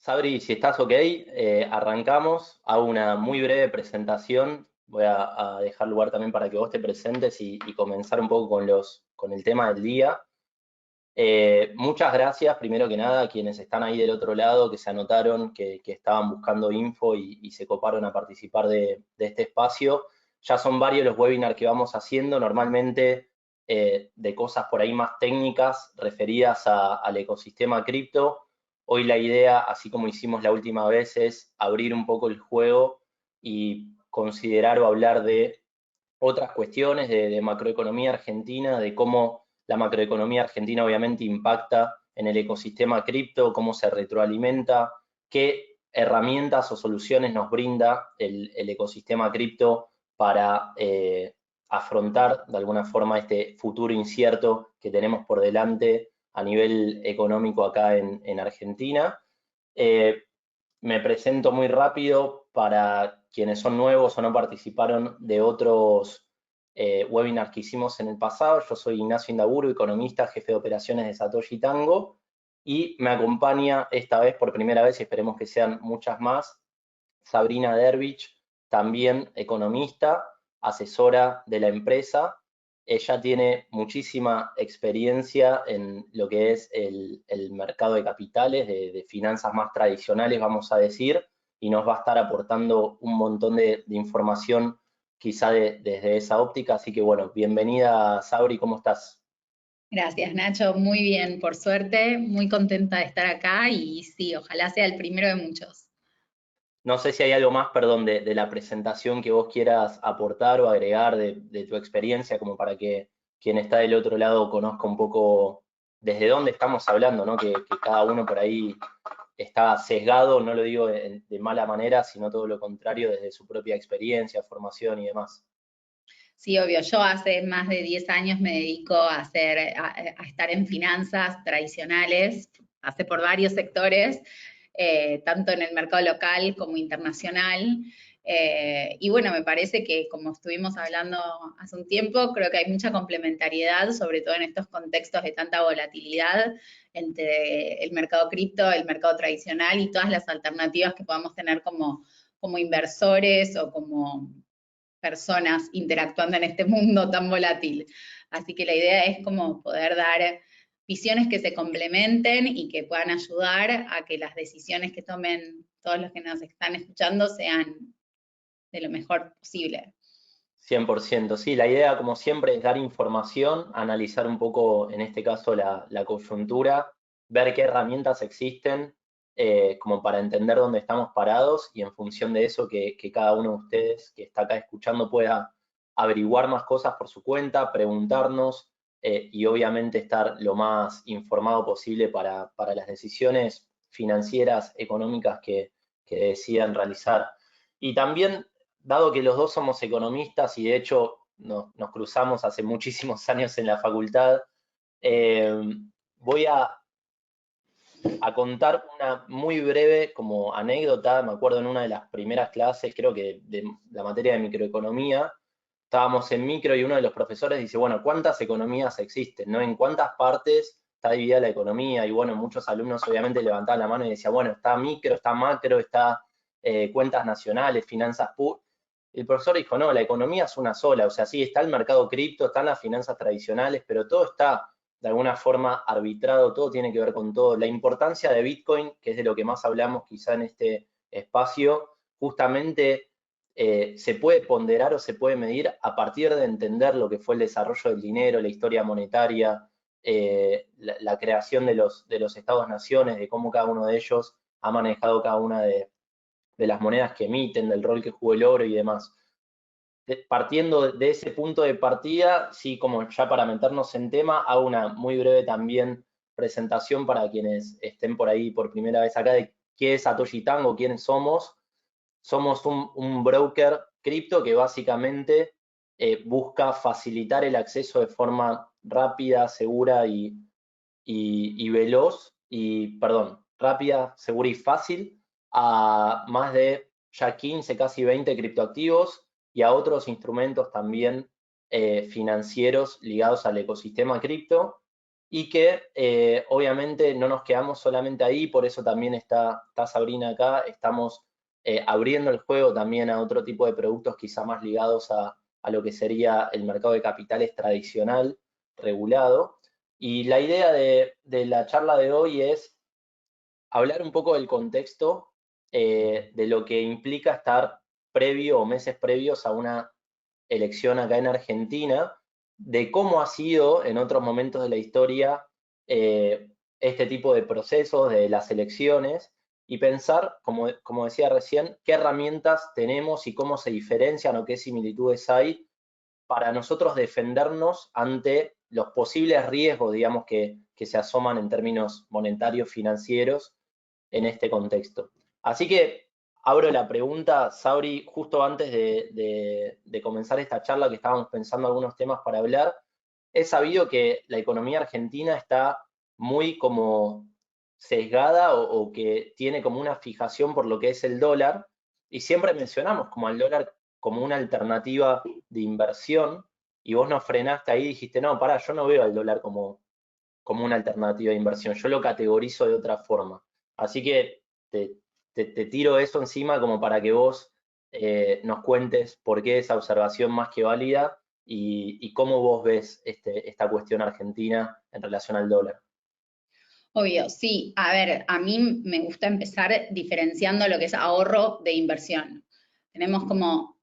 Sabri, si estás ok, arrancamos. Hago una muy breve presentación. Voy a dejar lugar también para que vos te presentes y comenzar un poco con el tema del día. Muchas gracias, primero que nada, a quienes están ahí del otro lado, que se anotaron, que estaban buscando info y se coparon a participar de este espacio. Ya son varios los webinars que vamos haciendo, normalmente de cosas por ahí más técnicas referidas al ecosistema cripto. Hoy la idea, así como hicimos la última vez, es abrir un poco el juego y considerar o hablar de otras cuestiones de macroeconomía argentina, de cómo la macroeconomía argentina obviamente impacta en el ecosistema cripto, cómo se retroalimenta, qué herramientas o soluciones nos brinda el ecosistema cripto para afrontar de alguna forma este futuro incierto que tenemos por delante a nivel económico acá en Argentina. Eh, Me presento muy rápido para quienes son nuevos o no participaron de otros webinars que hicimos en el pasado. Yo soy Ignacio Indaburu, economista, jefe de operaciones de Satoshi Tango, y me acompaña esta vez por primera vez, y esperemos que sean muchas más, Sabrina Dervich, también economista, asesora de la empresa. Ella tiene muchísima experiencia en lo que es el mercado de capitales, de finanzas más tradicionales, vamos a decir, y nos va a estar aportando un montón de información quizá desde esa óptica. Así que bueno, bienvenida Sabri, ¿cómo estás? Gracias, Nacho. Muy bien, por suerte. Muy contenta de estar acá y sí, ojalá sea el primero de muchos. No sé si hay algo más, perdón, de la presentación que vos quieras aportar o agregar de tu experiencia, como para que quien está del otro lado conozca un poco desde dónde estamos hablando, ¿no? Que cada uno por ahí está sesgado, no lo digo de mala manera, sino todo lo contrario, desde su propia experiencia, formación y demás. Sí, obvio, yo hace más de 10 años me dedico a estar en finanzas tradicionales, pasé por varios sectores, tanto en el mercado local como internacional. Y bueno, me parece que como estuvimos hablando hace un tiempo, creo que hay mucha complementariedad, sobre todo en estos contextos de tanta volatilidad entre el mercado cripto, el mercado tradicional y todas las alternativas que podamos tener como inversores o como personas interactuando en este mundo tan volátil. Así que la idea es como poder dar visiones que se complementen y que puedan ayudar a que las decisiones que tomen todos los que nos están escuchando sean de lo mejor posible. 100%, sí, la idea como siempre es dar información, analizar un poco, en este caso, la coyuntura, ver qué herramientas existen como para entender dónde estamos parados y en función de eso que cada uno de ustedes que está acá escuchando pueda averiguar más cosas por su cuenta, preguntarnos y obviamente estar lo más informado posible para las decisiones financieras, económicas que decidan realizar. Y también dado que los dos somos economistas y de hecho nos cruzamos hace muchísimos años en la facultad, eh, voy a contar una muy breve como anécdota. Me acuerdo en una de las primeras clases, creo que de la materia de microeconomía, estábamos en micro y uno de los profesores dice, bueno, ¿cuántas economías existen? ¿No? ¿En cuántas partes está dividida la economía? Y bueno, muchos alumnos obviamente levantaban la mano y decían, bueno, está micro, está macro, está cuentas nacionales, finanzas públicas. El profesor dijo, no, la economía es una sola, o sea, sí, está el mercado cripto, están las finanzas tradicionales, pero todo está de alguna forma arbitrado, todo tiene que ver con todo. La importancia de Bitcoin, que es de lo que más hablamos quizá en este espacio, justamente se puede ponderar o se puede medir a partir de entender lo que fue el desarrollo del dinero, la historia monetaria, la creación de los estados-naciones, de cómo cada uno de ellos ha manejado cada una de las monedas que emiten, del rol que jugó el oro y demás. Partiendo de ese punto de partida, sí, como ya para meternos en tema, hago una muy breve también presentación para quienes estén por ahí por primera vez acá de qué es Satoshi Tango, quiénes somos. Somos un broker cripto que básicamente busca facilitar el acceso de forma rápida, segura y veloz, y perdón, rápida, segura y fácil a más de ya 15, casi 20 criptoactivos y a otros instrumentos también financieros ligados al ecosistema cripto. y que obviamente no nos quedamos solamente ahí, por eso también está Sabrina acá, estamos abriendo el juego también a otro tipo de productos quizá más ligados a lo que sería el mercado de capitales tradicional, regulado. Y la idea de la charla de hoy es hablar un poco del contexto de lo que implica estar previo o meses previos a una elección acá en Argentina, de cómo ha sido en otros momentos de la historia este tipo de procesos de las elecciones y pensar, como decía recién, qué herramientas tenemos y cómo se diferencian o qué similitudes hay para nosotros defendernos ante los posibles riesgos, digamos, que se asoman en términos monetarios, financieros, en este contexto. Así que abro la pregunta, Sabri, justo antes de comenzar esta charla que estábamos pensando algunos temas para hablar, es sabido que la economía argentina está muy como sesgada o que tiene como una fijación por lo que es el dólar, y siempre mencionamos como al dólar como una alternativa de inversión, y vos nos frenaste ahí y dijiste, no, pará, yo no veo al dólar como una alternativa de inversión, yo lo categorizo de otra forma. Así que te tiro eso encima como para que vos nos cuentes por qué esa observación más que válida y cómo vos ves esta cuestión argentina en relación al dólar. Obvio, sí. A ver, a mí me gusta empezar diferenciando lo que es ahorro de inversión. Tenemos como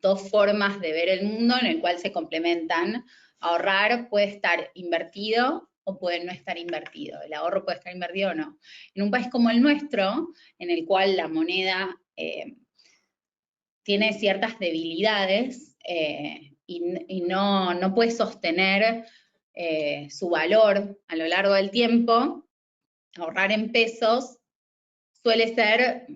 dos formas de ver el mundo en el cual se complementan. Ahorrar puede estar invertido o puede no estar invertido. El ahorro puede estar invertido o no. En un país como el nuestro, en el cual la moneda tiene ciertas debilidades y no puede sostener su valor a lo largo del tiempo, ahorrar en pesos suele ser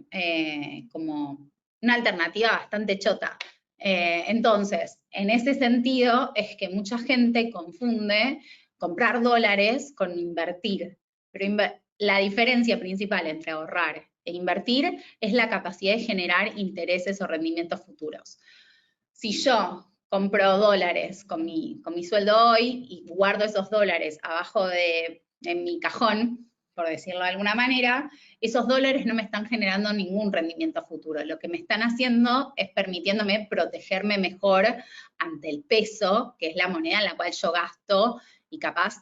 como una alternativa bastante chota. Entonces, en ese sentido es que mucha gente confunde comprar dólares con invertir. Pero la diferencia principal entre ahorrar e invertir es la capacidad de generar intereses o rendimientos futuros. Si yo compro dólares con mi sueldo hoy y guardo esos dólares en mi cajón, por decirlo de alguna manera, esos dólares no me están generando ningún rendimiento futuro. Lo que me están haciendo es permitiéndome protegerme mejor ante el peso, que es la moneda en la cual yo gasto y capaz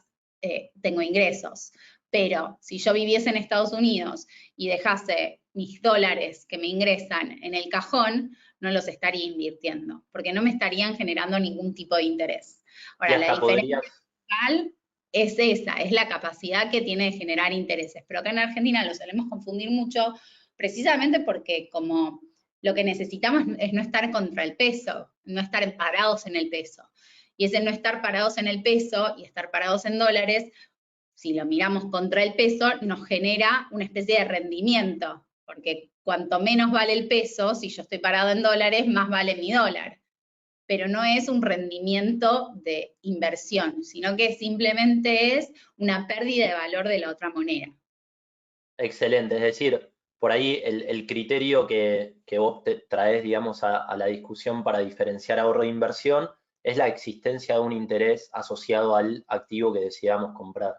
tengo ingresos. Pero si yo viviese en Estados Unidos y dejase mis dólares que me ingresan en el cajón, no los estaría invirtiendo, porque no me estarían generando ningún tipo de interés. Y Ahora, la hasta diferencia podrías, principal es esa, es la capacidad que tiene de generar intereses. Pero acá en Argentina lo solemos confundir mucho, precisamente porque como lo que necesitamos es no estar contra el peso, no estar parados en el peso. Y ese no estar parados en el peso y estar parados en dólares, si lo miramos contra el peso, nos genera una especie de rendimiento, porque cuanto menos vale el peso, si yo estoy parado en dólares, más vale mi dólar. Pero no es un rendimiento de inversión, sino que simplemente es una pérdida de valor de la otra moneda. excelente, es decir, por ahí el criterio que vos te traes, digamos, a la discusión para diferenciar ahorro e inversión es la existencia de un interés asociado al activo que decidamos comprar.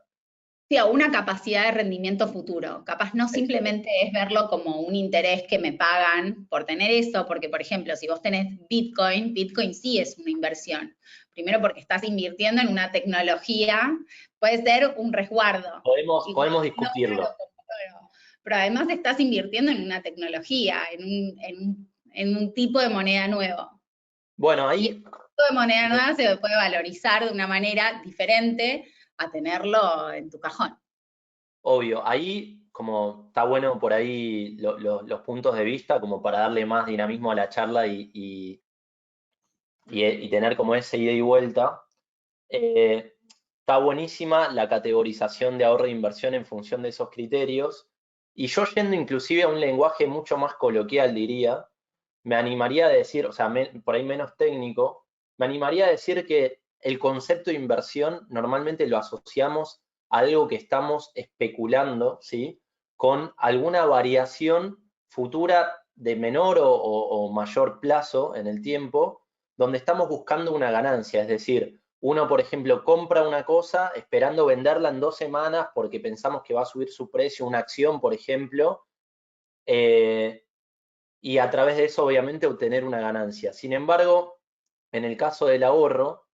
Sí, a una capacidad de rendimiento futuro. Capaz no Excelente. simplemente es verlo como un interés que me pagan por tener eso, porque por ejemplo, si vos tenés Bitcoin, Bitcoin sí es una inversión. Primero porque estás invirtiendo en una tecnología, puede ser un resguardo. Igual Podemos no discutirlo. caro, pero además estás invirtiendo en una tecnología, en un tipo de moneda nuevo. Bueno, Y ese ahí tipo de moneda nueva se puede valorizar de una manera diferente a tenerlo en tu cajón. obvio, ahí como está bueno por ahí los puntos de vista, como para darle más dinamismo a la charla y tener como ese ida y vuelta. Está buenísima la categorización de ahorro e inversión en función de esos criterios. Y yo yendo inclusive a un lenguaje mucho más coloquial, diría, me animaría a decir, o sea, por ahí menos técnico, me animaría a decir que el concepto de inversión normalmente lo asociamos a algo que estamos especulando, ¿sí? Con alguna variación futura de menor o mayor plazo en el tiempo, donde estamos buscando una ganancia, es decir, uno, por ejemplo, compra una cosa esperando venderla en 2 semanas porque pensamos que va a subir su precio, una acción, por ejemplo, y a través de eso, obviamente, obtener una ganancia. Sin embargo, en el caso del ahorro,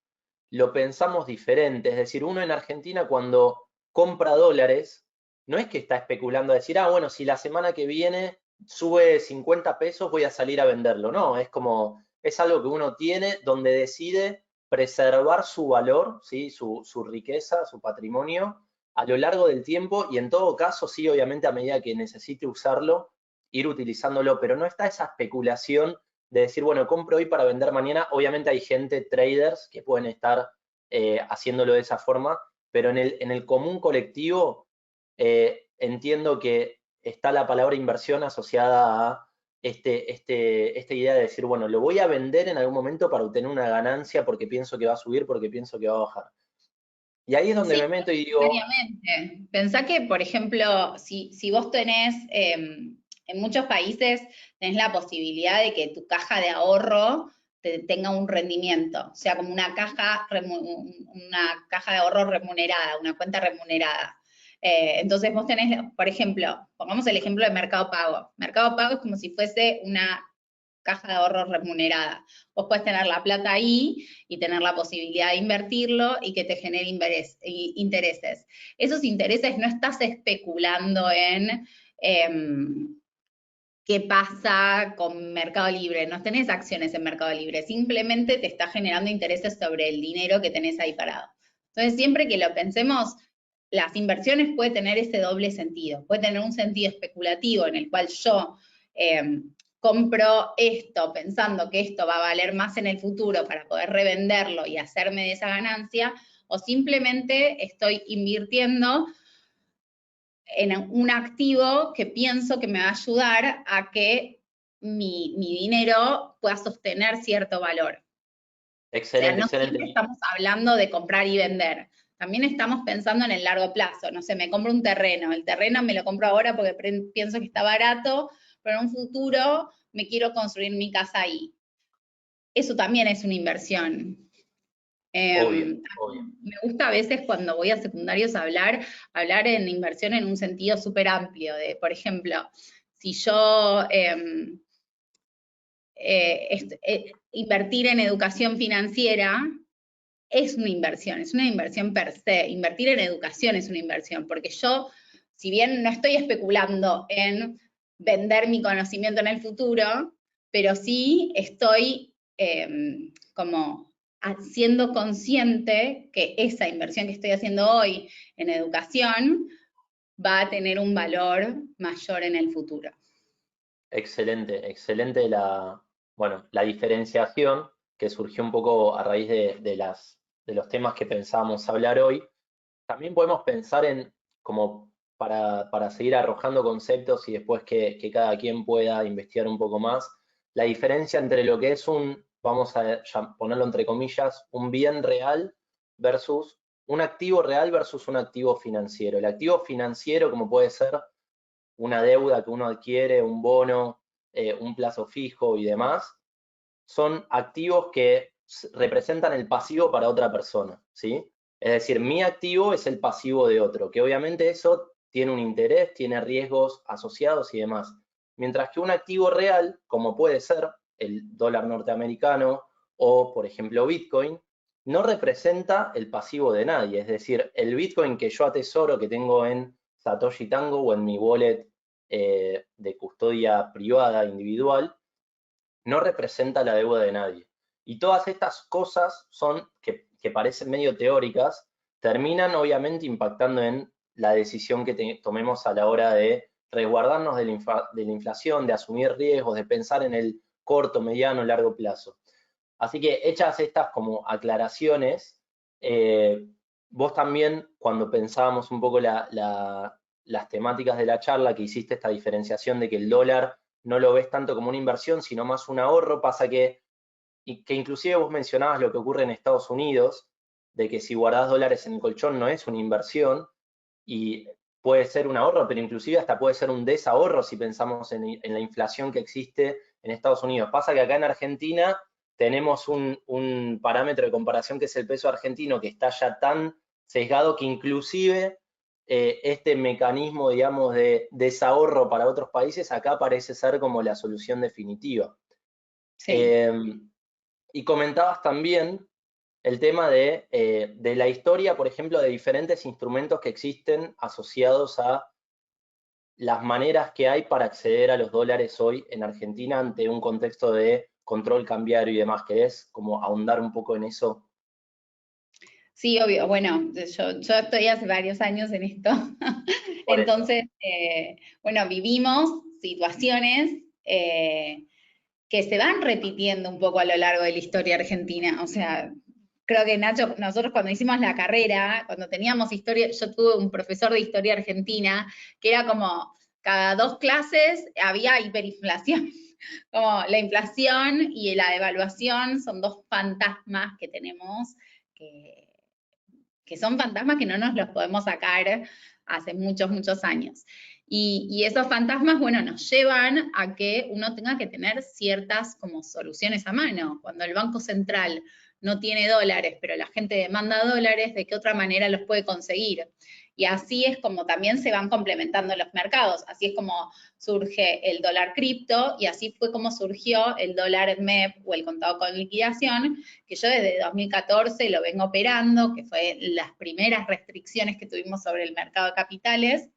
lo pensamos diferente. Es decir, uno en Argentina cuando compra dólares, no es que está especulando a decir, bueno, si la semana que viene sube 50 pesos, voy a salir a venderlo. No, es como, es algo que uno tiene donde decide preservar su valor, ¿sí? Su riqueza, su patrimonio a lo largo del tiempo y en todo caso, sí, obviamente a medida que necesite usarlo, ir utilizándolo, pero no está esa especulación de decir, bueno, compro hoy para vender mañana. Obviamente hay gente, traders, que pueden estar haciéndolo de esa forma, pero en el común colectivo entiendo que está la palabra inversión asociada a esta idea de decir, bueno, lo voy a vender en algún momento para obtener una ganancia porque pienso que va a subir, porque pienso que va a bajar. Y ahí es donde Sí, me meto y digo, necesariamente. Pensá que, por ejemplo, si vos tenés, en muchos países, tenés la posibilidad de que tu caja de ahorro tenga un rendimiento, o sea, como una caja de ahorro remunerada, una cuenta remunerada. Entonces vos tenés, por ejemplo, pongamos el ejemplo de Mercado Pago. Mercado Pago es como si fuese una caja de ahorro remunerada. Vos podés tener la plata ahí y tener la posibilidad de invertirlo y que te genere intereses. Esos intereses no estás especulando en qué pasa con Mercado Libre, no tenés acciones en Mercado Libre, simplemente te está generando intereses sobre el dinero que tenés ahí parado. Entonces, siempre que lo pensemos, las inversiones pueden tener ese doble sentido, puede tener un sentido especulativo en el cual yo compro esto pensando que esto va a valer más en el futuro para poder revenderlo y hacerme de esa ganancia, o simplemente estoy invirtiendo en un activo que pienso que me va a ayudar a que mi dinero pueda sostener cierto valor. O sea, excelente, no siempre excelente. estamos hablando de comprar y vender. También estamos pensando en el largo plazo. No sé, me compro un terreno. El terreno me lo compro ahora porque pienso que está barato, pero en un futuro me quiero construir mi casa ahí. Eso también es una inversión. Obvio, obvio. Me gusta a veces cuando voy a secundarios hablar en inversión en un sentido súper amplio, de, por ejemplo, si yo invertir en educación financiera es una inversión per se. Invertir en educación es una inversión, porque yo, si bien no estoy especulando en vender mi conocimiento en el futuro, pero sí estoy como siendo consciente que esa inversión que estoy haciendo hoy en educación va a tener un valor mayor en el futuro. Excelente, excelente bueno, la diferenciación que surgió un poco a raíz de los temas que pensábamos hablar hoy. También podemos pensar en, como para seguir arrojando conceptos y después que cada quien pueda investigar un poco más, la diferencia entre lo que es vamos a ponerlo entre comillas, un bien real versus un activo real versus un activo financiero. El activo financiero, como puede ser una deuda que uno adquiere, un bono, un plazo fijo y demás, son activos que representan el pasivo para otra persona, ¿sí? Es decir, mi activo es el pasivo de otro, que obviamente eso tiene un interés, tiene riesgos asociados y demás. Mientras que un activo real, como puede ser el dólar norteamericano o, por ejemplo, Bitcoin, no representa el pasivo de nadie. Es decir, el Bitcoin que yo atesoro, que tengo en Satoshi Tango o en mi wallet de custodia privada individual, no representa la deuda de nadie. Y todas estas cosas son, que parecen medio teóricas, terminan obviamente impactando en la decisión que tomemos a la hora de resguardarnos de la inflación, de asumir riesgos, de pensar en el corto, mediano, largo plazo. Así que hechas estas como aclaraciones, vos también cuando pensábamos un poco las temáticas de la charla, que hiciste esta diferenciación de que el dólar no lo ves tanto como una inversión, sino más un ahorro, pasa que inclusive vos mencionabas lo que ocurre en Estados Unidos, de que si guardás dólares en el colchón no es una inversión, y puede ser un ahorro, pero inclusive hasta puede ser un desahorro si pensamos en la inflación que existe en Estados Unidos. Pasa que acá en Argentina tenemos un parámetro de comparación que es el peso argentino, que está ya tan sesgado que inclusive este mecanismo, digamos, de desahorro para otros países acá parece ser como la solución definitiva. Sí. Y comentabas también el tema de la historia, por ejemplo, de diferentes instrumentos que existen asociados a las maneras que hay para acceder a los dólares hoy en Argentina ante un contexto de control cambiario y demás. ¿Querés como ahondar un poco en eso? Sí, obvio. Bueno, yo estoy hace varios años en esto. Por eso. Entonces, bueno, vivimos situaciones que se van repitiendo un poco a lo largo de la historia argentina. O sea, creo que Nacho, nosotros cuando hicimos la carrera, cuando teníamos historia, yo tuve un profesor de historia argentina que era como cada 2 clases había hiperinflación. Como la inflación y la devaluación son dos fantasmas que tenemos que son fantasmas que no nos los podemos sacar hace muchos, muchos años. Y esos fantasmas, bueno, nos llevan a que uno tenga que tener ciertas como soluciones a mano. Cuando el Banco Central no tiene dólares, pero la gente demanda dólares, ¿de qué otra manera los puede conseguir? Y así es como también se van complementando los mercados. Así es como surge el dólar cripto y así fue como surgió el dólar MEP o el contado con liquidación, que yo desde 2014 lo vengo operando, que fue las primeras restricciones que tuvimos sobre el mercado de capitales.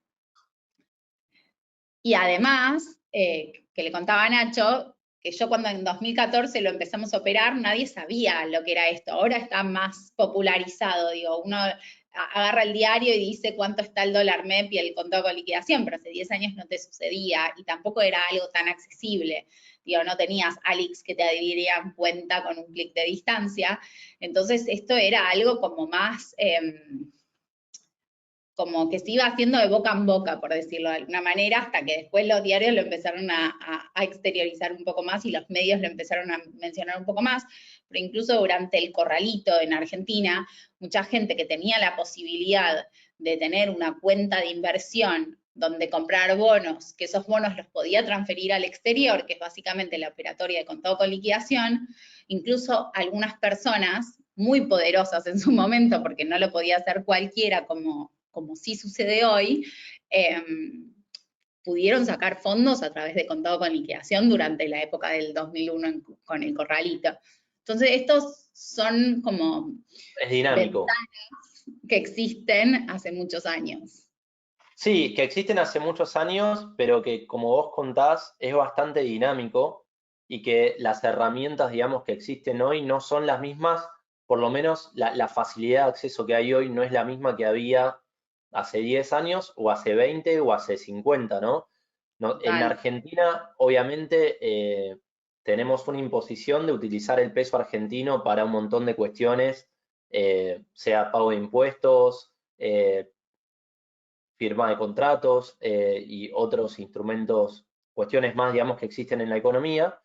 Y además, que le contaba a Nacho, que yo cuando en 2014 lo empezamos a operar, nadie sabía lo que era esto. Ahora está más popularizado, digo, uno agarra el diario y dice cuánto está el dólar MEP y el contado con liquidación, pero hace 10 años no te sucedía y tampoco era algo tan accesible. Digo, no tenías Alix que te abrirían cuenta con un clic de distancia. Entonces, esto era algo como más... como que se iba haciendo de boca en boca, por decirlo de alguna manera, hasta que después los diarios lo empezaron a exteriorizar un poco más y los medios lo empezaron a mencionar un poco más, pero incluso durante el corralito en Argentina, mucha gente que tenía la posibilidad de tener una cuenta de inversión donde comprar bonos, que esos bonos los podía transferir al exterior, que es básicamente la operatoria de contado con liquidación, incluso algunas personas muy poderosas en su momento, porque no lo podía hacer cualquiera como sí sucede hoy, eh, pudieron sacar fondos a través de contado con liquidación durante la época del 2001 con el corralito. Entonces, estos son como Es dinámico. ventanas que existen hace muchos años. Sí, que existen hace muchos años, pero que como vos contás es bastante dinámico y que las herramientas, digamos, que existen hoy no son las mismas, por lo menos la facilidad de acceso que hay hoy no es la misma que había hace 10 años o hace 20 o hace 50, ¿no? En Total. Argentina, obviamente, tenemos una imposición de utilizar el peso argentino para un montón de cuestiones, sea pago de impuestos, firma de contratos y otros instrumentos, cuestiones más, digamos, que existen en la economía.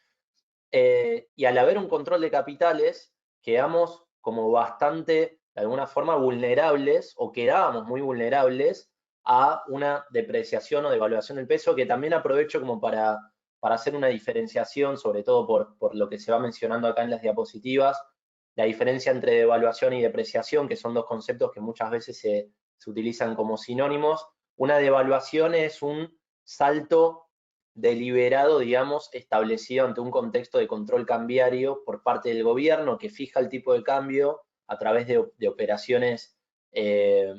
Y al haber un control de capitales, quedamos como bastante, de alguna forma, vulnerables o quedábamos muy vulnerables a una depreciación o devaluación del peso, que también aprovecho como para hacer una diferenciación, sobre todo por lo que se va mencionando acá en las diapositivas, la diferencia entre devaluación y depreciación, que son dos conceptos que muchas veces se utilizan como sinónimos. Una devaluación es un salto deliberado, digamos, establecido ante un contexto de control cambiario por parte del gobierno que fija el tipo de cambio a través de operaciones eh,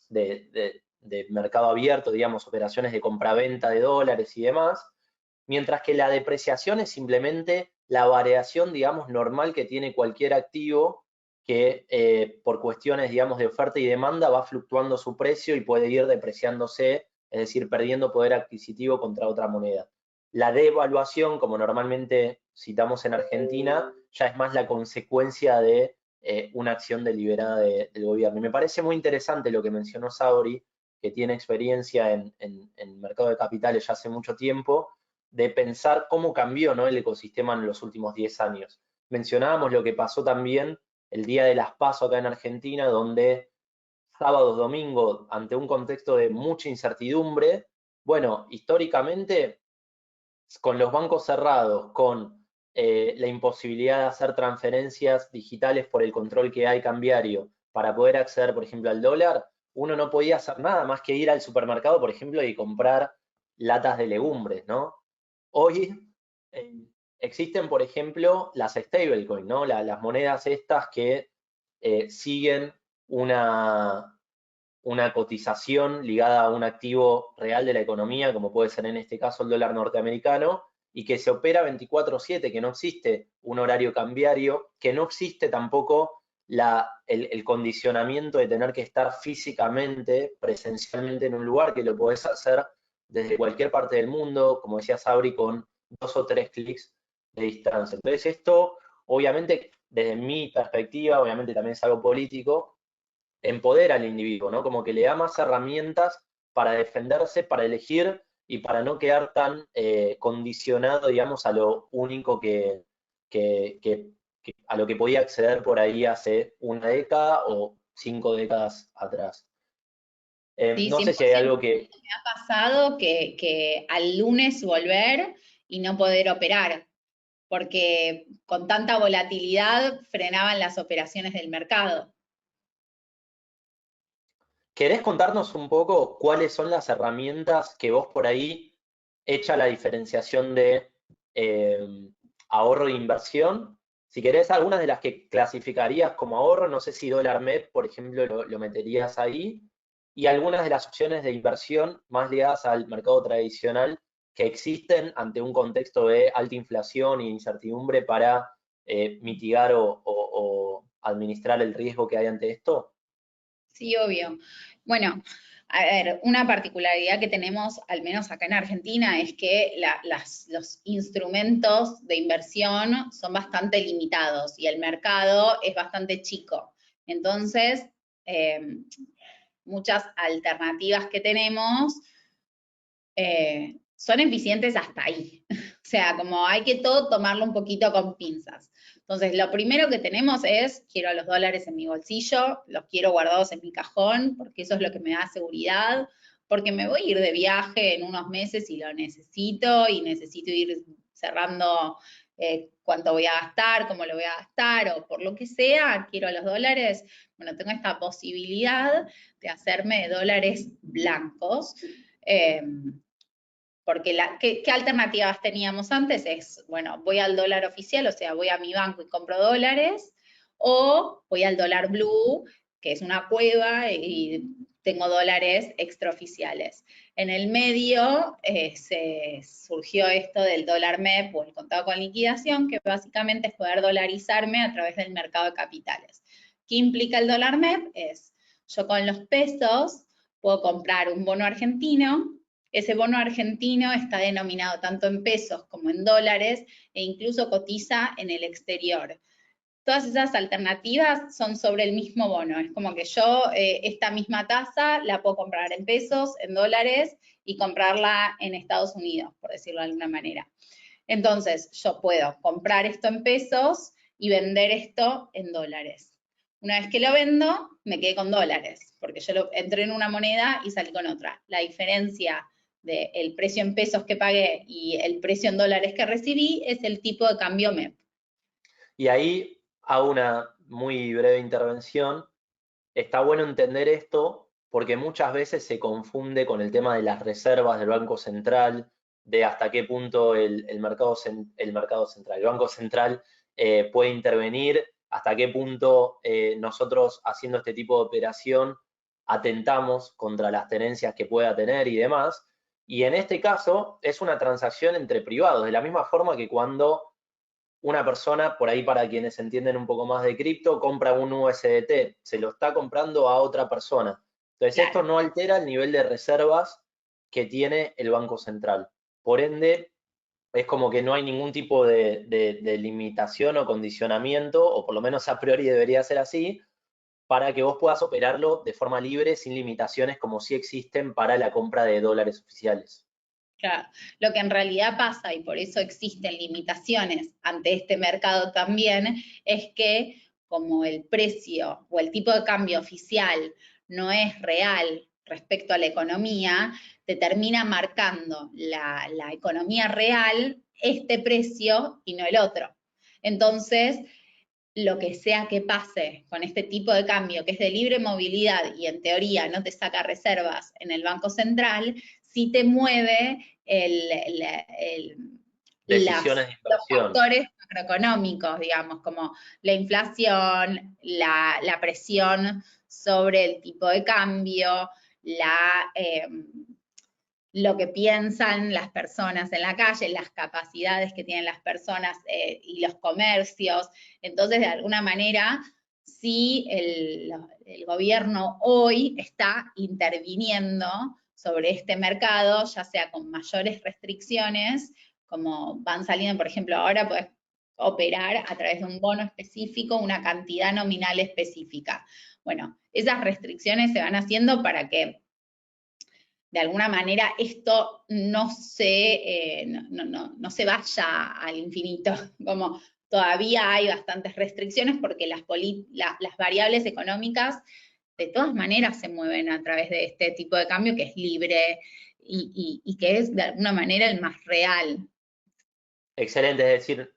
de mercado abierto, digamos, operaciones de compraventa de dólares y demás, mientras que la depreciación es simplemente la variación, digamos, normal que tiene cualquier activo que por cuestiones, digamos, de oferta y demanda va fluctuando su precio y puede ir depreciándose, es decir, perdiendo poder adquisitivo contra otra moneda. La devaluación, como normalmente citamos en Argentina, ya es más la consecuencia de una acción deliberada del gobierno. Y me parece muy interesante lo que mencionó Sabri, que tiene experiencia en mercado de capitales ya hace mucho tiempo, de pensar cómo cambió, ¿no?, el ecosistema en los últimos 10 años. Mencionábamos lo que pasó también el día de las PASO acá en Argentina, donde sábados, domingos, ante un contexto de mucha incertidumbre, bueno, históricamente, con los bancos cerrados, con la imposibilidad de hacer transferencias digitales por el control que hay cambiario para poder acceder, por ejemplo, al dólar, uno no podía hacer nada más que ir al supermercado, por ejemplo, y comprar latas de legumbres, ¿no? Hoy existen, por ejemplo, las stablecoins, ¿no? Las monedas estas que siguen una cotización ligada a un activo real de la economía, como puede ser en este caso el dólar norteamericano, y que se opera 24/7, que no existe un horario cambiario, que no existe tampoco el condicionamiento de tener que estar físicamente, presencialmente en un lugar, que lo podés hacer desde cualquier parte del mundo, como decía Sabri, con 2 o 3 clics de distancia. Entonces esto, obviamente, desde mi perspectiva, obviamente también es algo político, empodera al individuo, ¿no? Como que le da más herramientas para defenderse, para elegir y para no quedar tan condicionado, digamos, a lo único a lo que podía acceder por ahí hace una década o 5 décadas atrás. Sí, No sé si hay 100% algo que... me ha pasado que al lunes volver y no poder operar, porque con tanta volatilidad frenaban las operaciones del mercado. ¿Querés contarnos un poco cuáles son las herramientas que vos por ahí echa la diferenciación de eh, ahorro e inversión? Si querés, algunas de las que clasificarías como ahorro, no sé si dólar MEP, por ejemplo, lo meterías ahí, y algunas de las opciones de inversión más ligadas al mercado tradicional que existen ante un contexto de alta inflación e incertidumbre para mitigar o administrar el riesgo que hay ante esto. Sí, obvio. Bueno, a ver, una particularidad que tenemos, al menos acá en Argentina, es que los instrumentos de inversión son bastante limitados y el mercado es bastante chico. Entonces, eh, muchas alternativas que tenemos son eficientes hasta ahí. O sea, como hay que todo tomarlo un poquito con pinzas. Entonces, lo primero que tenemos es, quiero los dólares en mi bolsillo, los quiero guardados en mi cajón, porque eso es lo que me da seguridad, porque me voy a ir de viaje en unos meses y lo necesito, y necesito ir cerrando cuánto voy a gastar, cómo lo voy a gastar, o por lo que sea, quiero los dólares. Bueno, tengo esta posibilidad de hacerme de dólares blancos. Porque ¿qué alternativas teníamos antes? Es, bueno, voy al dólar oficial, o sea, voy a mi banco y compro dólares, o voy al dólar blue, que es una cueva, y tengo dólares extraoficiales. En el medio se surgió esto del dólar MEP o el contado con liquidación, que básicamente es poder dolarizarme a través del mercado de capitales. ¿Qué implica el dólar MEP? Es, yo con los pesos puedo comprar un bono argentino. Ese bono argentino está denominado tanto en pesos como en dólares e incluso cotiza en el exterior. Todas esas alternativas son sobre el mismo bono. Es como que yo esta misma tasa la puedo comprar en pesos, en dólares y comprarla en Estados Unidos, por decirlo de alguna manera. Entonces, yo puedo comprar esto en pesos y vender esto en dólares. Una vez que lo vendo, me quedé con dólares, porque yo entré en una moneda y salí con otra. La diferencia del precio en pesos que pagué y el precio en dólares que recibí es el tipo de cambio MEP. Y ahí hago una muy breve intervención. Está bueno entender esto porque muchas veces se confunde con el tema de las reservas del Banco Central, de hasta qué punto el mercado central, el Banco Central puede intervenir, hasta qué punto nosotros haciendo este tipo de operación atentamos contra las tenencias que pueda tener y demás. Y en este caso es una transacción entre privados, de la misma forma que cuando una persona, por ahí para quienes entienden un poco más de cripto, compra un USDT, se lo está comprando a otra persona. Entonces esto Claro. no altera el nivel de reservas que tiene el Banco Central. Por ende, es como que no hay ningún tipo de limitación o condicionamiento, o por lo menos a priori debería ser así, para que vos puedas operarlo de forma libre, sin limitaciones, como sí existen para la compra de dólares oficiales. Claro, lo que en realidad pasa, y por eso existen limitaciones ante este mercado también, es que como el precio o el tipo de cambio oficial no es real respecto a la economía, te termina marcando la economía real este precio y no el otro. Entonces, lo que sea que pase con este tipo de cambio, que es de libre movilidad y en teoría no te saca reservas en el Banco Central, sí te mueve Decisiones de los inversión. factores macroeconómicos, digamos, como la inflación, la presión sobre el tipo de cambio, lo que piensan las personas en la calle, las capacidades que tienen las personas y los comercios. Entonces, de alguna manera, sí, el gobierno hoy está interviniendo sobre este mercado, ya sea con mayores restricciones, como van saliendo, por ejemplo, ahora puedes operar a través de un bono específico, una cantidad nominal específica. Bueno, esas restricciones se van haciendo para que de alguna manera esto no se vaya al infinito, como todavía hay bastantes restricciones porque las variables económicas de todas maneras se mueven a través de este tipo de cambio que es libre y que es de alguna manera el más real. Excelente, es decir,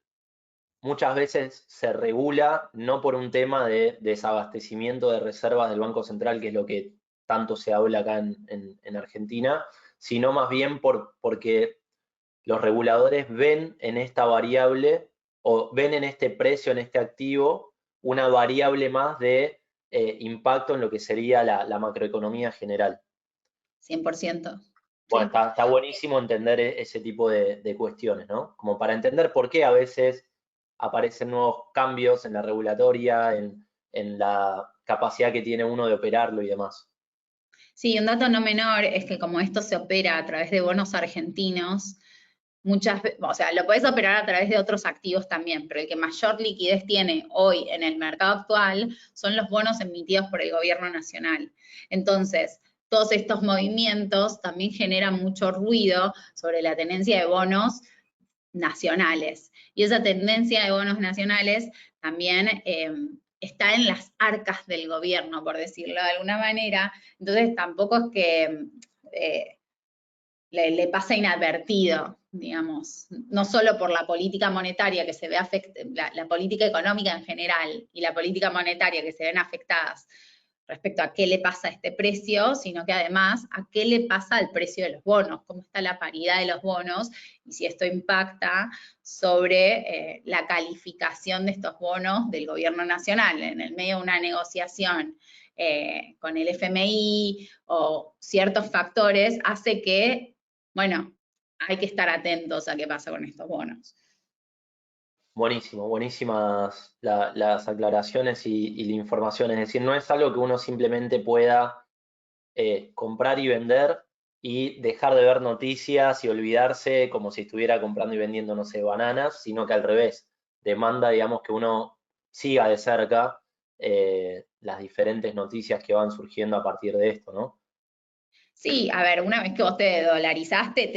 muchas veces se regula no por un tema de desabastecimiento de reservas del Banco Central, que es lo que tanto se habla acá en Argentina, sino más bien porque los reguladores ven en esta variable o ven en este precio, en este activo, una variable más de impacto en lo que sería la macroeconomía general. 100%. Bueno, Sí. está buenísimo entender ese tipo de cuestiones, ¿no? Como para entender por qué a veces aparecen nuevos cambios en la regulatoria, en la capacidad que tiene uno de operarlo y demás. Sí, un dato no menor es que como esto se opera a través de bonos argentinos, muchas veces, o sea, lo puedes operar a través de otros activos también, pero el que mayor liquidez tiene hoy en el mercado actual son los bonos emitidos por el gobierno nacional. Entonces, todos estos movimientos también generan mucho ruido sobre la tenencia de bonos nacionales. Y esa tendencia de bonos nacionales también está en las arcas del gobierno, por decirlo de alguna manera. Entonces, tampoco es que le pasa inadvertido, digamos, no solo por la política monetaria que se ve afectada, la política económica en general y la política monetaria que se ven afectadas respecto a qué le pasa a este precio, sino que además a qué le pasa al precio de los bonos, cómo está la paridad de los bonos y si esto impacta sobre la calificación de estos bonos del gobierno nacional en el medio de una negociación con el FMI o ciertos factores, hace que, bueno, hay que estar atentos a qué pasa con estos bonos. Buenísimo, buenísimas las aclaraciones y la información. Es decir, no es algo que uno simplemente pueda comprar y vender y dejar de ver noticias y olvidarse como si estuviera comprando y vendiendo, no sé, bananas, sino que al revés, demanda, digamos, que uno siga de cerca las diferentes noticias que van surgiendo a partir de esto, ¿no? Sí, a ver, una vez que vos te dolarizaste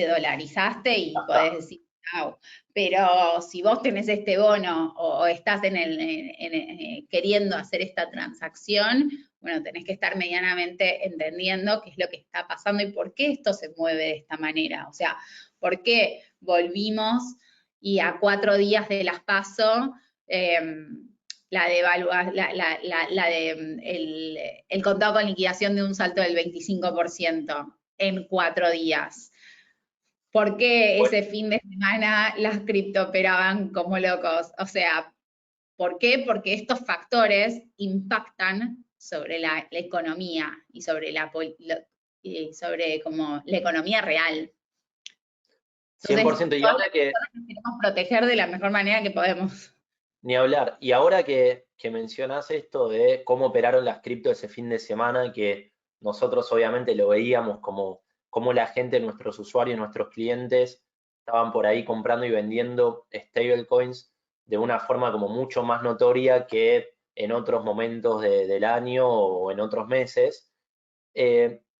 y Ya podés está. decir, chau. Pero si vos tenés este bono o estás queriendo hacer esta transacción, bueno, tenés que estar medianamente entendiendo qué es lo que está pasando y por qué esto se mueve de esta manera. O sea, por qué volvimos y a 4 días de las PASO, el contado con liquidación de un salto del 25% en 4 días. ¿Por qué Bueno, ese fin de semana las cripto operaban como locos? O sea, ¿por qué? Porque estos factores impactan sobre la economía y sobre como la economía real. Entonces, 100%. Y todas las ahora que, personas nos queremos proteger de la mejor manera que podemos. ni hablar. Y ahora que mencionas esto de cómo operaron las cripto ese fin de semana, que nosotros obviamente lo veíamos como la gente, nuestros usuarios, nuestros clientes, estaban por ahí comprando y vendiendo stablecoins de una forma como mucho más notoria que en otros momentos del año o en otros meses.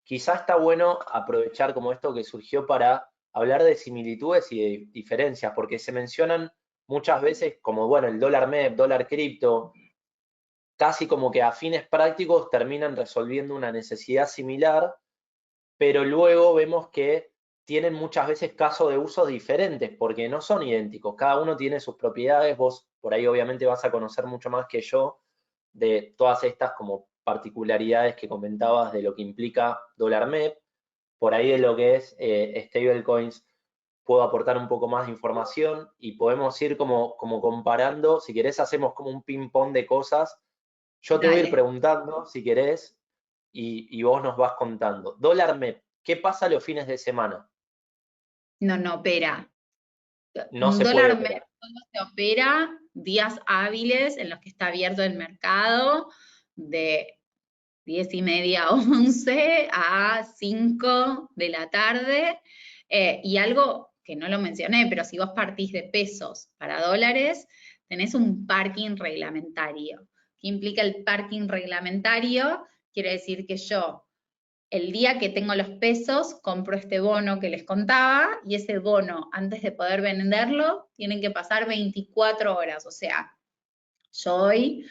Quizá está bueno aprovechar como esto que surgió para hablar de similitudes y de diferencias, porque se mencionan muchas veces como, bueno, el dólar MEP, dólar cripto, casi como que a fines prácticos terminan resolviendo una necesidad similar, pero luego vemos que tienen muchas veces casos de uso diferentes, porque no son idénticos, cada uno tiene sus propiedades, vos por ahí obviamente vas a conocer mucho más que yo de todas estas como particularidades que comentabas de lo que implica dólar MEP, por ahí de lo que es stablecoins puedo aportar un poco más de información y podemos ir como comparando, si querés hacemos como un ping-pong de cosas, yo te voy a ir Dale. preguntando si querés y vos nos vas contando. Dólar MEP, ¿qué pasa los fines de semana? No, no opera. No Un se puede dólar MEP operar. solo se opera días hábiles en los que está abierto el mercado de 10:30 a 11 a 5 de la tarde. Y algo que no lo mencioné, pero si vos partís de pesos para dólares, tenés un parking reglamentario. ¿Qué implica el parking reglamentario? Quiere decir que yo el día que tengo los pesos, compro este bono que les contaba y ese bono, antes de poder venderlo, tienen que pasar 24 horas. O sea, yo hoy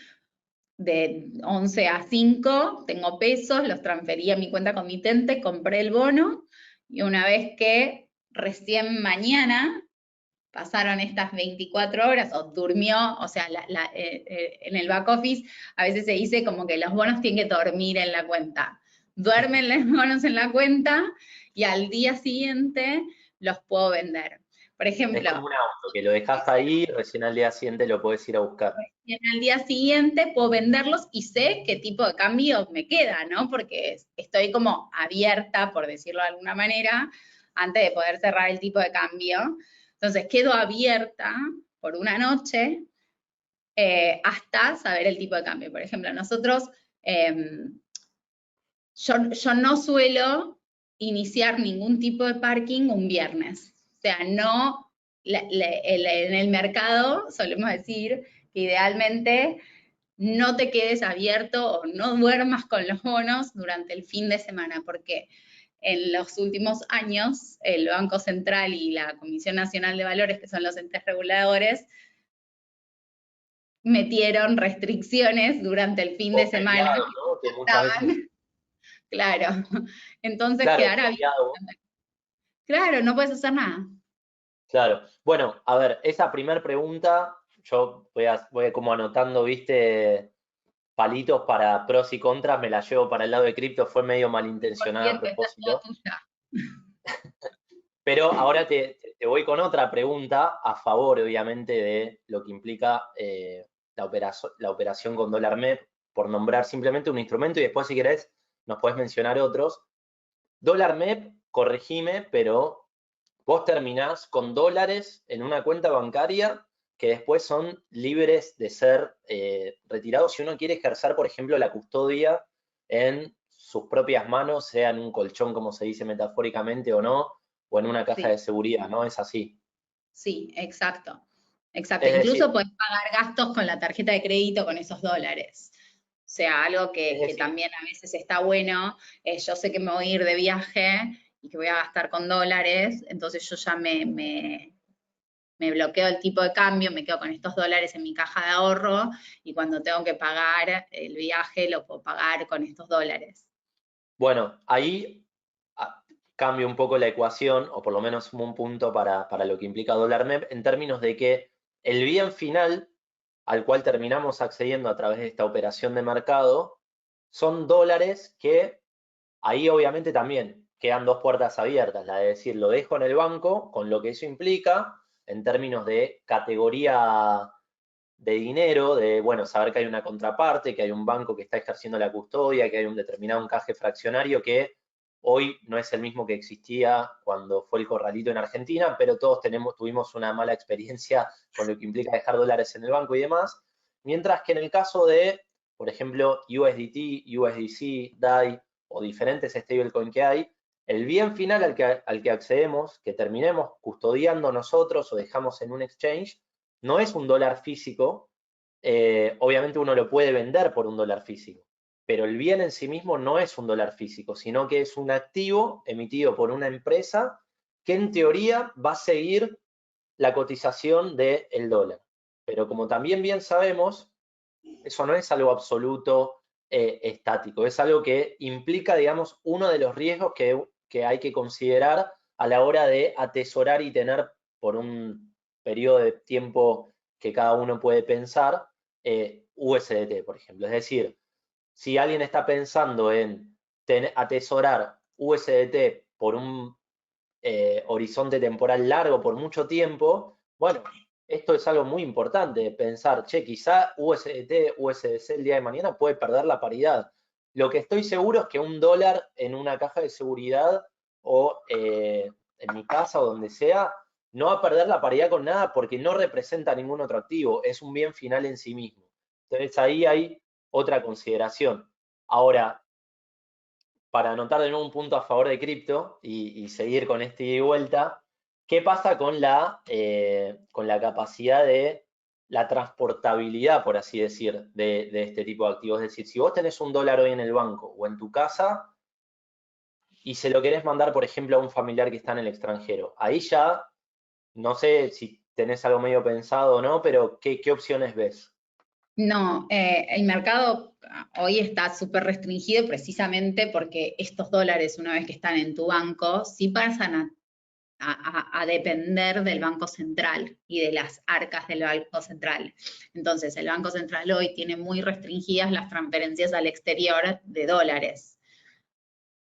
de 11 a 5 tengo pesos, los transferí a mi cuenta comitente, compré el bono y una vez que recién mañana pasaron estas 24 horas o durmió, o sea, en el back office a veces se dice como que los bonos tienen que dormir en la cuenta. Duermen los bonos en la cuenta y al día siguiente los puedo vender. Por Es ejemplo, como un auto, que lo dejás ahí, recién al día siguiente lo podés ir a buscar. y al día siguiente puedo venderlos y sé qué tipo de cambio me queda, ¿no? Porque estoy como abierta, por decirlo de alguna manera, antes de poder cerrar el tipo de cambio. Entonces quedo abierta por una noche hasta saber el tipo de cambio. Por ejemplo, nosotros, yo no suelo iniciar ningún tipo de parking un viernes. O sea, no, en el mercado solemos decir que idealmente no te quedes abierto o no duermas con los bonos durante el fin de semana, porque en los últimos años el Banco Central y la Comisión Nacional de Valores, que son los entes reguladores, metieron restricciones durante el fin de O semana feriado, que ¿no? Que muchas veces, estaban, claro, entonces claro, quedar abierto. feriado. Claro, no puedes hacer nada. Claro. Bueno, a ver, esa primera pregunta, yo voy como anotando, viste, palitos para pros y contras, me la llevo para el lado de cripto, fue medio malintencionada a Porque esta es toda propósito. tuya. Pero ahora te voy con otra pregunta a favor, obviamente, de lo que implica la operación con dólar MEP, por nombrar simplemente un instrumento y después, si querés, nos podés mencionar otros. Dólar MEP, corregime, pero vos terminás con dólares en una cuenta bancaria que después son libres de ser retirados si uno quiere ejercer, por ejemplo, la custodia en sus propias manos, sea en un colchón, como se dice metafóricamente o no, o en una caja Sí, de seguridad, ¿no? Es así. sí, exacto. Exacto. Es Incluso decir, puedes pagar gastos con la tarjeta de crédito con esos dólares. O sea, algo es que decir, también a veces está bueno. Yo sé que me voy a ir de viaje y que voy a gastar con dólares, entonces yo ya me bloqueo el tipo de cambio, me quedo con estos dólares en mi caja de ahorro y cuando tengo que pagar el viaje lo puedo pagar con estos dólares. bueno, ahí cambio un poco la ecuación, o por lo menos un punto para lo que implica dólar MEP, en términos de que el bien final al cual terminamos accediendo a través de esta operación de mercado son dólares que ahí obviamente también quedan dos puertas abiertas, la de decir, lo dejo en el banco, con lo que eso implica en términos de categoría de dinero, de, bueno, saber que hay una contraparte, que hay un banco que está ejerciendo la custodia, que hay un determinado encaje fraccionario que hoy no es el mismo que existía cuando fue el corralito en Argentina, pero todos tuvimos una mala experiencia con lo que implica dejar dólares en el banco y demás, mientras que en el caso de, por ejemplo, USDT, USDC, DAI o diferentes stablecoin que hay, el bien final al que accedemos, que terminemos custodiando nosotros o dejamos en un exchange, no es un dólar físico, obviamente uno lo puede vender por un dólar físico, pero el bien en sí mismo no es un dólar físico, sino que es un activo emitido por una empresa que en teoría va a seguir la cotización del dólar. Pero como también bien sabemos, eso no es algo absoluto estático, es algo que implica, digamos, uno de los riesgos que que hay que considerar a la hora de atesorar y tener por un periodo de tiempo que cada uno puede pensar, USDT, por ejemplo. Es decir, si alguien está pensando en atesorar USDT por un horizonte temporal largo, por mucho tiempo, bueno, esto es algo muy importante, pensar, che, quizá USDT, USDC el día de mañana puede perder la paridad. Lo que estoy seguro es que un dólar en una caja de seguridad o en mi casa o donde sea, no va a perder la paridad con nada porque no representa ningún otro activo, es un bien final en sí mismo. Entonces ahí hay otra consideración. Ahora, para anotar de nuevo un punto a favor de cripto y seguir con este ida y vuelta, ¿qué pasa con la capacidad de la transportabilidad, por así decir, de este tipo de activos? Es decir, si vos tenés un dólar hoy en el banco o en tu casa y se lo querés mandar, por ejemplo, a un familiar que está en el extranjero, ahí ya, no sé si tenés algo medio pensado o no, pero ¿qué opciones ves? No, el mercado hoy está súper restringido precisamente porque estos dólares, una vez que están en tu banco, sí pasan a depender del Banco Central y de las arcas del Banco Central. Entonces, el Banco Central hoy tiene muy restringidas las transferencias al exterior de dólares.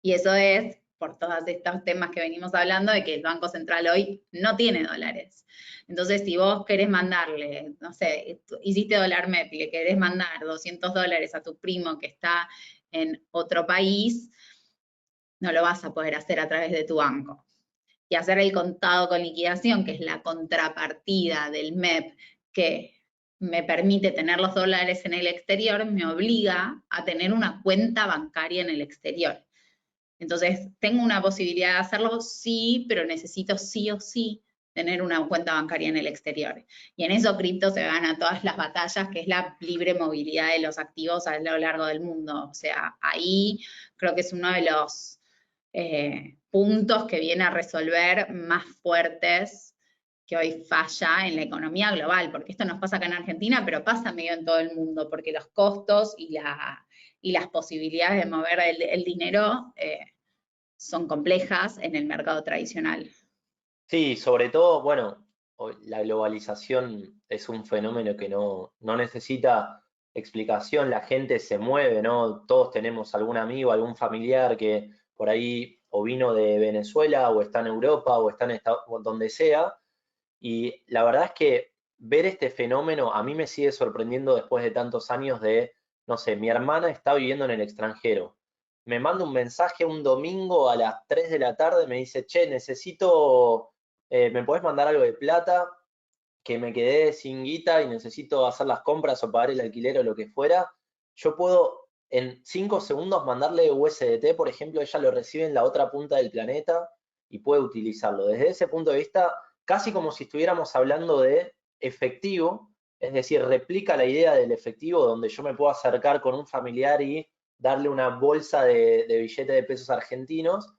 Y eso es por todos estos temas que venimos hablando de que el Banco Central hoy no tiene dólares. Entonces, si vos querés mandarle, no sé, hiciste dólar MEP y le querés mandar $200 a tu primo que está en otro país, no lo vas a poder hacer a través de tu banco. Y hacer el contado con liquidación, que es la contrapartida del MEP, que me permite tener los dólares en el exterior, me obliga a tener una cuenta bancaria en el exterior. Entonces, ¿tengo una posibilidad de hacerlo? Sí, pero necesito sí o sí tener una cuenta bancaria en el exterior. Y en eso cripto se gana todas las batallas, que es la libre movilidad de los activos a lo largo del mundo. O sea, ahí creo que es uno de los puntos que viene a resolver más fuertes que hoy falla en la economía global, porque esto nos pasa acá en Argentina, pero pasa medio en todo el mundo, porque los costos y las posibilidades de mover el dinero son complejas en el mercado tradicional. Sí, sobre todo, bueno, la globalización es un fenómeno que no necesita explicación, la gente se mueve, ¿no? Todos tenemos algún amigo, algún familiar que por ahí o vino de Venezuela o está en Europa o está en Estados, donde sea, y la verdad es que ver este fenómeno a mí me sigue sorprendiendo después de tantos años de, no sé, mi hermana está viviendo en el extranjero. Me manda un mensaje un domingo a las 3 de la tarde, me dice, che, necesito, ¿me podés mandar algo de plata? Que me quedé sin guita y necesito hacer las compras o pagar el alquiler o lo que fuera. Yo puedo en 5 segundos mandarle USDT, por ejemplo, ella lo recibe en la otra punta del planeta y puede utilizarlo. Desde ese punto de vista, casi como si estuviéramos hablando de efectivo, es decir, replica la idea del efectivo donde yo me puedo acercar con un familiar y darle una bolsa de billete de pesos argentinos,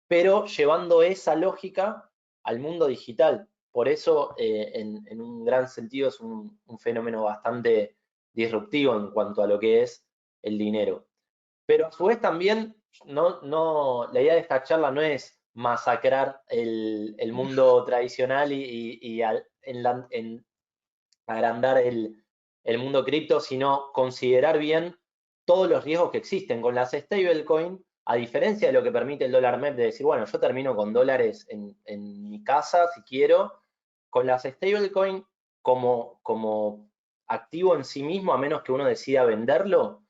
pero llevando esa lógica al mundo digital. Por eso, en un gran sentido, es un fenómeno bastante disruptivo en cuanto a lo que es el dinero. Pero a su vez también, la idea de esta charla no es masacrar el mundo tradicional y agrandar el mundo cripto, sino considerar bien todos los riesgos que existen. Con las stablecoin, a diferencia de lo que permite el dólar MEP de decir, bueno, yo termino con dólares en mi casa si quiero, con las stablecoin como activo en sí mismo, a menos que uno decida venderlo,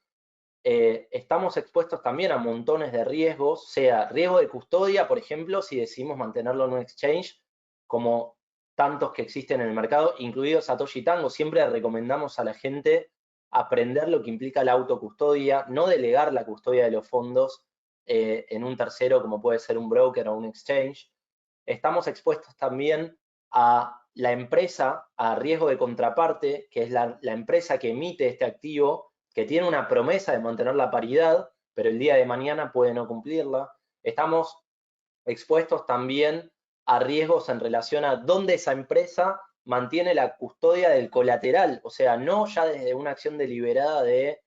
estamos expuestos también a montones de riesgos, sea riesgo de custodia, por ejemplo, si decidimos mantenerlo en un exchange, como tantos que existen en el mercado, incluido Satoshi Tango. Siempre recomendamos a la gente aprender lo que implica la autocustodia, no delegar la custodia de los fondos en un tercero, como puede ser un broker o un exchange. Estamos expuestos también a la empresa, a riesgo de contraparte, que es la empresa que emite este activo, que tiene una promesa de mantener la paridad, pero el día de mañana puede no cumplirla. Estamos expuestos también a riesgos en relación a dónde esa empresa mantiene la custodia del colateral, o sea, no ya desde una acción deliberada de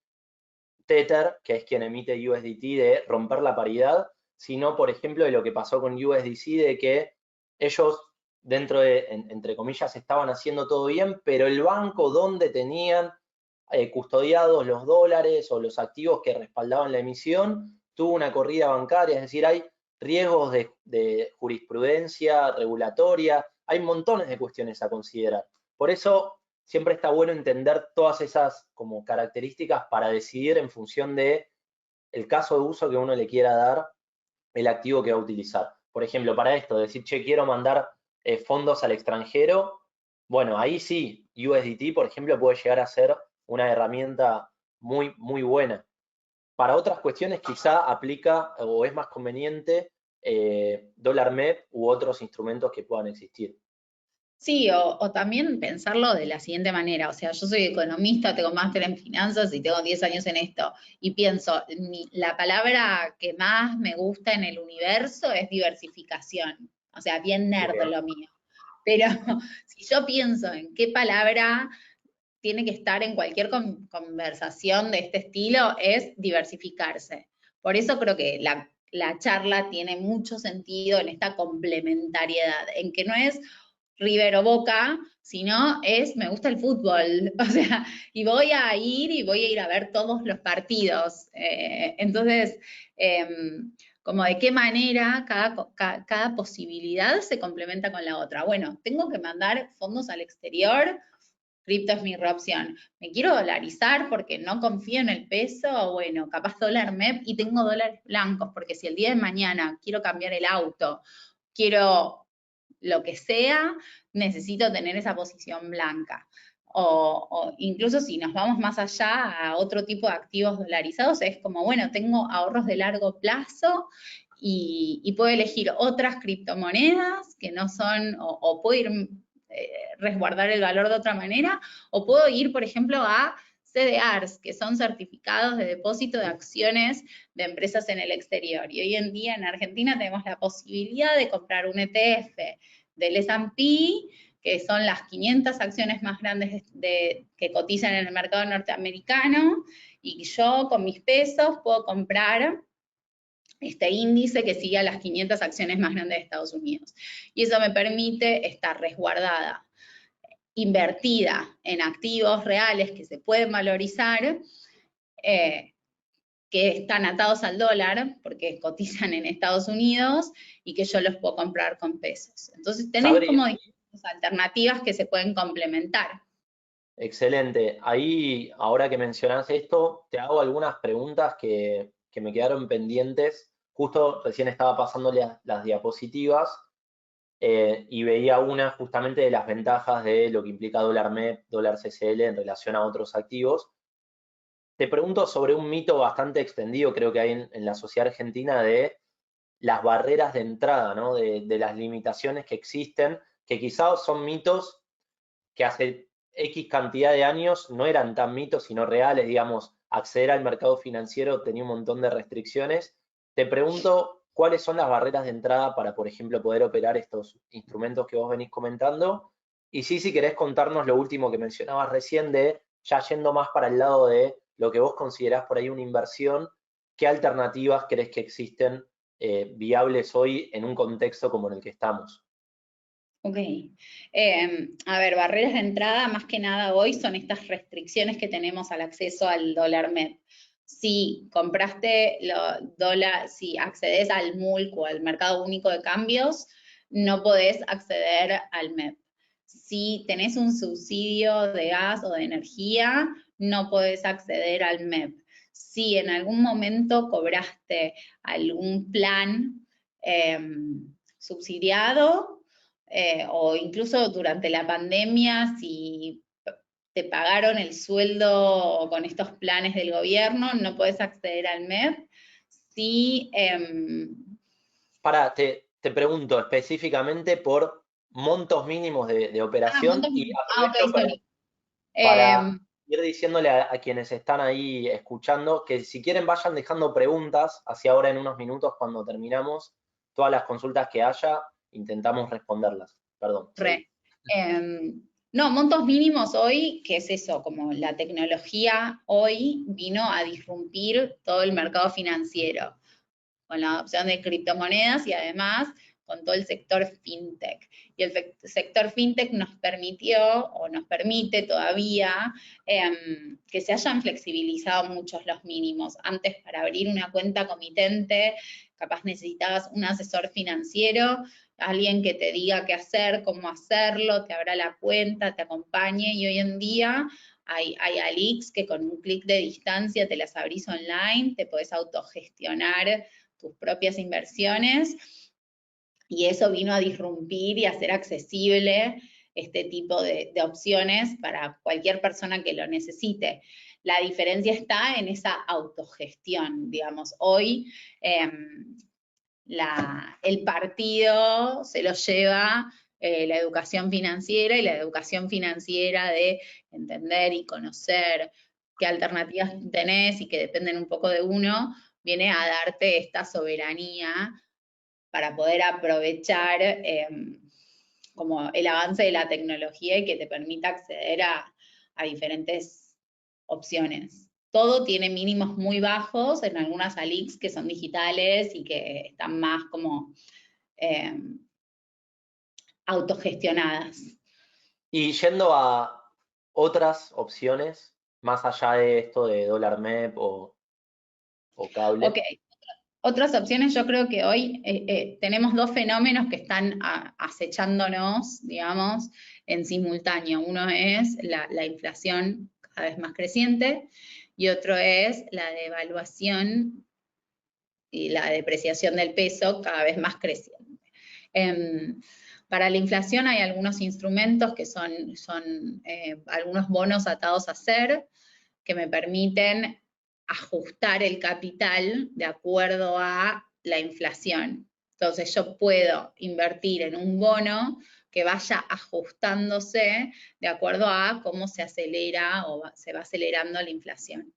Tether, que es quien emite USDT, de romper la paridad, sino, por ejemplo, de lo que pasó con USDC, de que ellos, dentro de, entre comillas, estaban haciendo todo bien, pero el banco donde tenían custodiados los dólares o los activos que respaldaban la emisión, tuvo una corrida bancaria, es decir, hay riesgos de jurisprudencia regulatoria, hay montones de cuestiones a considerar. Por eso siempre está bueno entender todas esas como características para decidir en función de el caso de uso que uno le quiera dar, el activo que va a utilizar. Por ejemplo, para esto, decir, che, quiero mandar fondos al extranjero, bueno, ahí sí, USDT, por ejemplo, puede llegar a ser una herramienta muy, muy buena. Para otras cuestiones quizá aplica o es más conveniente dólar MEP u otros instrumentos que puedan existir. Sí, o también pensarlo de la siguiente manera, o sea, yo soy economista, tengo máster en finanzas y tengo 10 años en esto, y pienso, la palabra que más me gusta en el universo es diversificación, o sea, bien nerd Bien. lo mío, pero si yo pienso en qué palabra tiene que estar en cualquier conversación de este estilo, es diversificarse. Por eso creo que la charla tiene mucho sentido en esta complementariedad, en que no es River o Boca, sino es, me gusta el fútbol, o sea, y voy a ir a ver todos los partidos. Entonces, como de qué manera cada posibilidad se complementa con la otra. Bueno, tengo que mandar fondos al exterior, cripto es mi opción. ¿Me quiero dolarizar porque no confío en el peso? Bueno, capaz dólar MEP y tengo dólares blancos, porque si el día de mañana quiero cambiar el auto, quiero lo que sea, necesito tener esa posición blanca. O incluso si nos vamos más allá a otro tipo de activos dolarizados, es como, bueno, tengo ahorros de largo plazo y puedo elegir otras criptomonedas que no son, o puedo ir resguardar el valor de otra manera, o puedo ir, por ejemplo, a CDRs, que son certificados de depósito de acciones de empresas en el exterior. Y hoy en día en Argentina tenemos la posibilidad de comprar un ETF del S&P, que son las 500 acciones más grandes que cotizan en el mercado norteamericano, y yo con mis pesos puedo comprar este índice que sigue a las 500 acciones más grandes de Estados Unidos. Y eso me permite estar resguardada, invertida en activos reales que se pueden valorizar, que están atados al dólar, porque cotizan en Estados Unidos, y que yo los puedo comprar con pesos. Entonces tenés Sabri, como distintas alternativas que se pueden complementar. excelente. Ahí, ahora que mencionas esto, te hago algunas preguntas que me quedaron pendientes. Justo recién estaba pasándole las diapositivas y veía una justamente de las ventajas de lo que implica dólar MEP, dólar CCL en relación a otros activos. Te pregunto sobre un mito bastante extendido, creo que hay en la sociedad argentina, de las barreras de entrada, ¿no? De las limitaciones que existen, que quizás son mitos que hace X cantidad de años no eran tan mitos, sino reales, digamos, acceder al mercado financiero tenía un montón de restricciones. Te pregunto, ¿cuáles son las barreras de entrada para, por ejemplo, poder operar estos instrumentos que vos venís comentando? Y sí, si querés contarnos lo último que mencionabas recién de, ya yendo más para el lado de lo que vos considerás por ahí una inversión, ¿qué alternativas crees que existen viables hoy en un contexto como en el que estamos? Ok. A ver, barreras de entrada, más que nada hoy, son estas restricciones que tenemos al acceso al dólar MEP. Si compraste dólar, si accedes al MULC o al mercado único de cambios, no podés acceder al MEP. Si tenés un subsidio de gas o de energía, no podés acceder al MEP. Si en algún momento cobraste algún plan subsidiado, o incluso durante la pandemia, si te pagaron el sueldo con estos planes del gobierno, no puedes acceder al MEP. Si, Te pregunto específicamente por montos mínimos de operación montos y mínimos. Ok, aprovecho sorry. para ir diciéndole a quienes están ahí escuchando que si quieren vayan dejando preguntas hacia ahora en unos minutos cuando terminamos todas las consultas que haya, intentamos responderlas. Perdón, seguí. No, montos mínimos hoy, ¿qué es eso? Como la tecnología hoy vino a disrumpir todo el mercado financiero. con la adopción de criptomonedas y además con todo el sector fintech. Y el sector fintech nos permitió, o nos permite todavía, que se hayan flexibilizado muchos los mínimos. Antes, para abrir una cuenta comitente, capaz necesitabas un asesor financiero, alguien que te diga qué hacer, cómo hacerlo, te abra la cuenta, te acompañe, y hoy en día hay Alix que con un clic de distancia te las abrís online, te podés autogestionar tus propias inversiones, y eso vino a disrumpir y a hacer accesible este tipo de opciones para cualquier persona que lo necesite. La diferencia está en esa autogestión, digamos. Hoy el partido se lo lleva la educación financiera, y la educación financiera de entender y conocer qué alternativas tenés y que dependen un poco de uno, viene a darte esta soberanía para poder aprovechar como el avance de la tecnología y que te permita acceder a diferentes opciones. Todo tiene mínimos muy bajos, en algunas ALICs que son digitales y que están más como autogestionadas. Y yendo a otras opciones, más allá de esto de dólar MEP o cable. Ok, otras opciones, yo creo que hoy tenemos dos fenómenos que están acechándonos, digamos, en simultáneo. Uno es la inflación cada vez más creciente, y otro es la devaluación y la depreciación del peso cada vez más creciente. Para la inflación hay algunos instrumentos que son algunos bonos atados a SER, que me permiten ajustar el capital de acuerdo a la inflación. Entonces yo puedo invertir en un bono que vaya ajustándose de acuerdo a cómo se acelera o se va acelerando la inflación.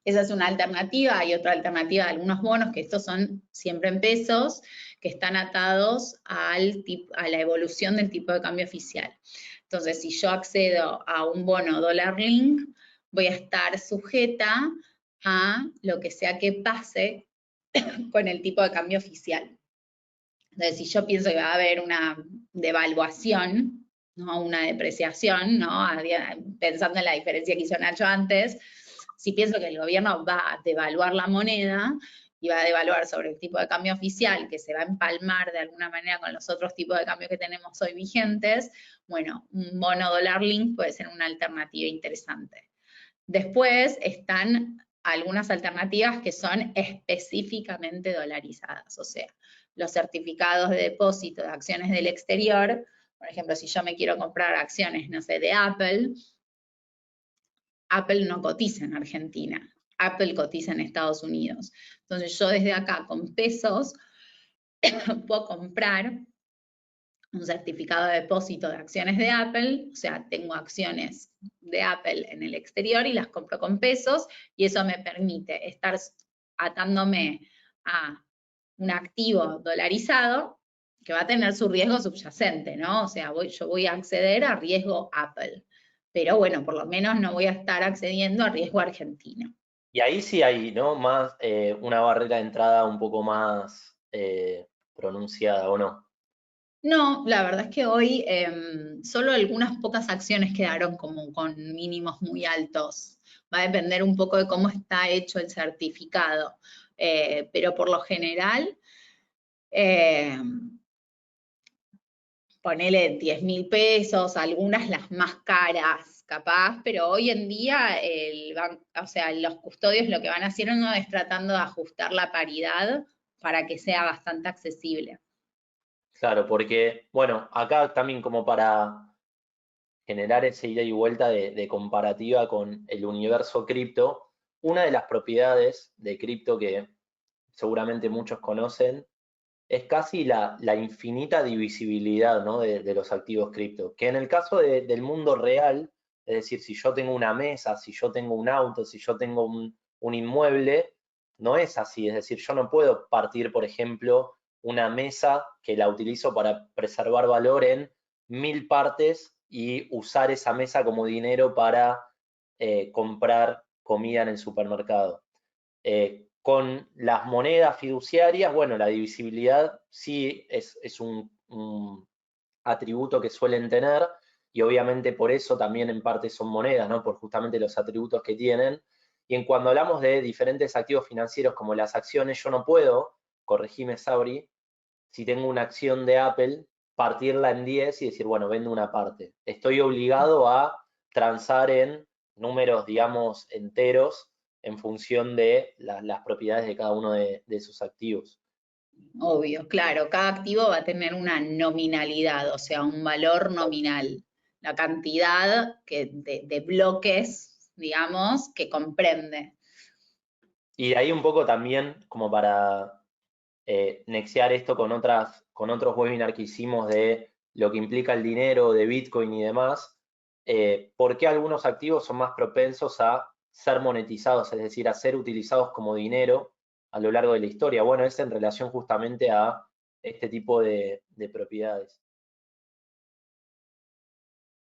Esa es una alternativa. Hay otra alternativa de algunos bonos, que estos son siempre en pesos, que están atados a la evolución del tipo de cambio oficial. Entonces, si yo accedo a un bono dólar link, voy a estar sujeta a lo que sea que pase con el tipo de cambio oficial. Entonces, si yo pienso que va a haber una devaluación, ¿no? Una depreciación, ¿no? Pensando en la diferencia que hizo Nacho antes, si pienso que el gobierno va a devaluar la moneda y va a devaluar sobre el tipo de cambio oficial, que se va a empalmar de alguna manera con los otros tipos de cambio que tenemos hoy vigentes, bueno, un bono dólar link puede ser una alternativa interesante. Después están algunas alternativas que son específicamente dolarizadas, o sea, los certificados de depósito de acciones del exterior. Por ejemplo, si yo me quiero comprar acciones, no sé, de Apple, Apple no cotiza en Argentina, Apple cotiza en Estados Unidos. Entonces yo desde acá con pesos puedo comprar un certificado de depósito de acciones de Apple, o sea, tengo acciones de Apple en el exterior y las compro con pesos, y eso me permite estar atándome a un activo dolarizado que va a tener su riesgo subyacente, ¿no? O sea, yo voy a acceder a riesgo Apple, pero bueno, por lo menos no voy a estar accediendo a riesgo argentino. Y ahí sí hay, ¿no? Más una barrera de entrada un poco más pronunciada, ¿o no? No, la verdad es que hoy solo algunas pocas acciones quedaron como con mínimos muy altos. Va a depender un poco de cómo está hecho el certificado, pero por lo general, eh, ponele 10.000 pesos, algunas las más caras, capaz, pero hoy en día o sea, los custodios lo que van haciendo es tratando de ajustar la paridad para que sea bastante accesible. Claro, porque, bueno, acá también como para generar esa ida y vuelta de comparativa con el universo cripto, una de las propiedades de cripto que seguramente muchos conocen es casi la infinita divisibilidad, ¿no? de los activos cripto, que en el caso del mundo real, es decir, si yo tengo una mesa, si yo tengo un auto, si yo tengo un inmueble, no es así, es decir, yo no puedo partir, por ejemplo, una mesa que la utilizo para preservar valor en 1000 partes y usar esa mesa como dinero para comprar comida en el supermercado. Con las monedas fiduciarias, bueno, la divisibilidad sí es un atributo que suelen tener, y obviamente por eso también en parte son monedas, ¿no? Por justamente los atributos que tienen. Y en cuando hablamos de diferentes activos financieros como las acciones, yo no puedo, corregime Sabri, si tengo una acción de Apple, partirla en 10 y decir, bueno, vendo una parte. Estoy obligado a transar en números, digamos, enteros en función de las propiedades de cada uno de sus activos. Obvio, claro, cada activo va a tener una nominalidad, o sea, un valor nominal, la cantidad de bloques, digamos, que comprende. Y de ahí un poco también, como para nexear esto con otros webinars que hicimos de lo que implica el dinero, de Bitcoin y demás, ¿por qué algunos activos son más propensos a ser monetizados, es decir, a ser utilizados como dinero a lo largo de la historia? Bueno, es en relación justamente a este tipo de propiedades.